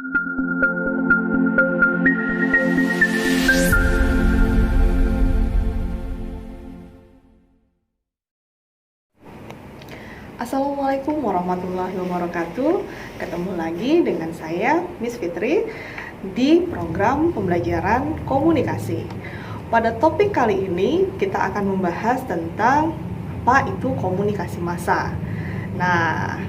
Assalamualaikum warahmatullahi wabarakatuh. Ketemu lagi dengan saya, Miss Fitri, di program pembelajaran komunikasi. Pada topik kali ini, kita akan membahas tentang apa itu komunikasi massa. Nah,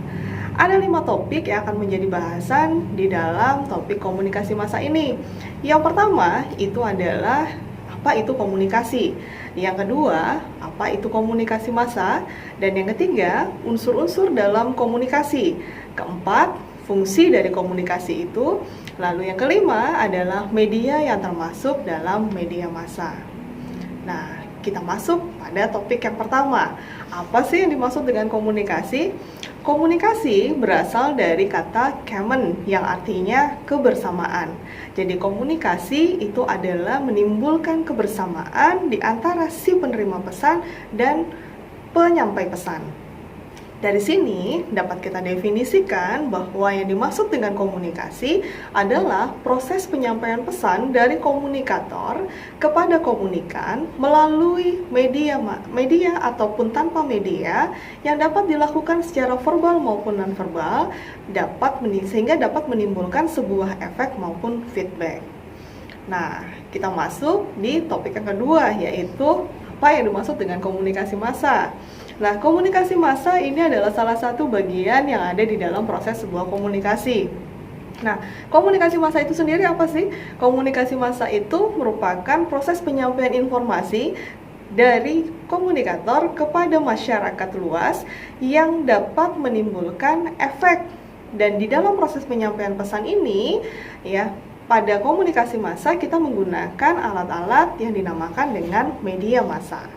ada 5 topik yang akan menjadi bahasan di dalam topik komunikasi massa ini. Yang pertama, itu adalah apa itu komunikasi. Yang kedua, apa itu komunikasi massa. Dan yang ketiga, unsur-unsur dalam komunikasi. Keempat, fungsi dari komunikasi itu. Lalu yang kelima adalah media yang termasuk dalam media massa. Nah, kita masuk pada topik yang pertama. Apa sih yang dimaksud dengan komunikasi? Komunikasi berasal dari kata common yang artinya kebersamaan. Jadi komunikasi itu adalah menimbulkan kebersamaan di antara si penerima pesan dan penyampai pesan. Dari sini dapat kita definisikan bahwa yang dimaksud dengan komunikasi adalah proses penyampaian pesan dari komunikator kepada komunikan melalui media ataupun tanpa media yang dapat dilakukan secara verbal maupun non-verbal sehingga dapat menimbulkan sebuah efek maupun feedback. Nah, kita masuk di topik yang kedua, yaitu apa yang dimaksud dengan komunikasi massa. Nah, komunikasi massa ini adalah salah satu bagian yang ada di dalam proses sebuah komunikasi. Nah, komunikasi massa itu sendiri apa sih? Komunikasi massa itu merupakan proses penyampaian informasi dari komunikator kepada masyarakat luas yang dapat menimbulkan efek. Dan di dalam proses penyampaian pesan ini, pada komunikasi massa kita menggunakan alat-alat yang dinamakan dengan media massa.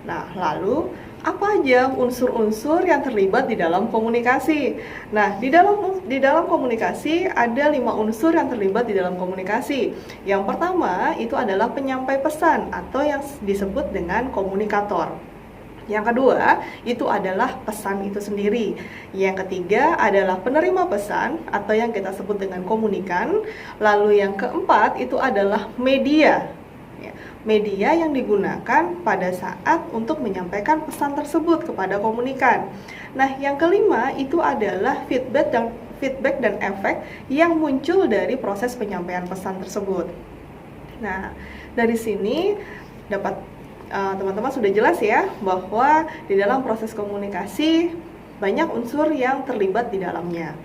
Nah, lalu apa aja unsur-unsur yang terlibat di dalam komunikasi? Nah, di dalam komunikasi ada 5 unsur yang terlibat di dalam komunikasi. Yang pertama itu adalah penyampai pesan atau yang disebut dengan komunikator. Yang kedua itu adalah pesan itu sendiri. Yang ketiga adalah penerima pesan atau yang kita sebut dengan komunikan. Lalu yang keempat itu adalah media. Media yang digunakan pada saat untuk menyampaikan pesan tersebut kepada komunikan. Nah, yang kelima itu adalah feedback dan efek yang muncul dari proses penyampaian pesan tersebut. Nah, dari sini dapat teman-teman sudah jelas ya bahwa di dalam proses komunikasi banyak unsur yang terlibat di dalamnya.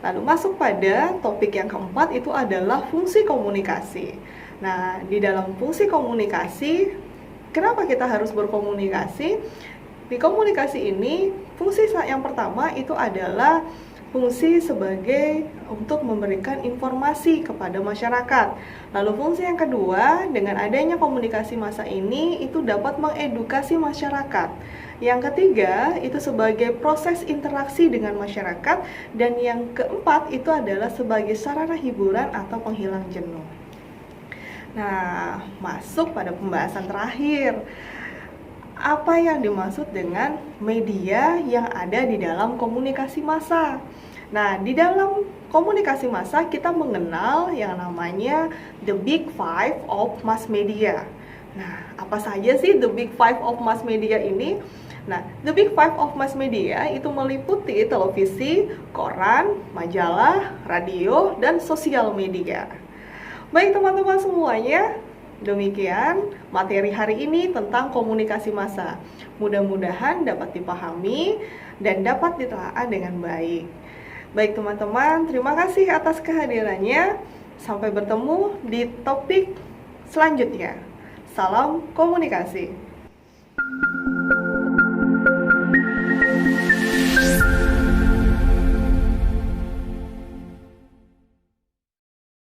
Lalu masuk pada topik yang keempat itu adalah fungsi komunikasi. Nah, di dalam fungsi komunikasi, kenapa kita harus berkomunikasi? Di komunikasi ini, fungsi yang pertama itu adalah fungsi sebagai untuk memberikan informasi kepada masyarakat. Lalu fungsi yang kedua, dengan adanya komunikasi massa ini, itu dapat mengedukasi masyarakat. Yang ketiga, itu sebagai proses interaksi dengan masyarakat. Dan yang keempat, itu adalah sebagai sarana hiburan atau penghilang jenuh. Nah, masuk pada pembahasan terakhir. Apa yang dimaksud dengan media yang ada di dalam komunikasi massa? Nah, di dalam komunikasi massa kita mengenal yang namanya the big five of mass media. Nah, apa saja sih the big five of mass media ini? Nah, the big five of mass media itu meliputi televisi, koran, majalah, radio, dan sosial media. Baik teman-teman semuanya, demikian materi hari ini tentang komunikasi massa. Mudah-mudahan dapat dipahami dan dapat ditelaah dengan baik. Baik teman-teman, terima kasih atas kehadirannya. Sampai bertemu di topik selanjutnya. Salam komunikasi.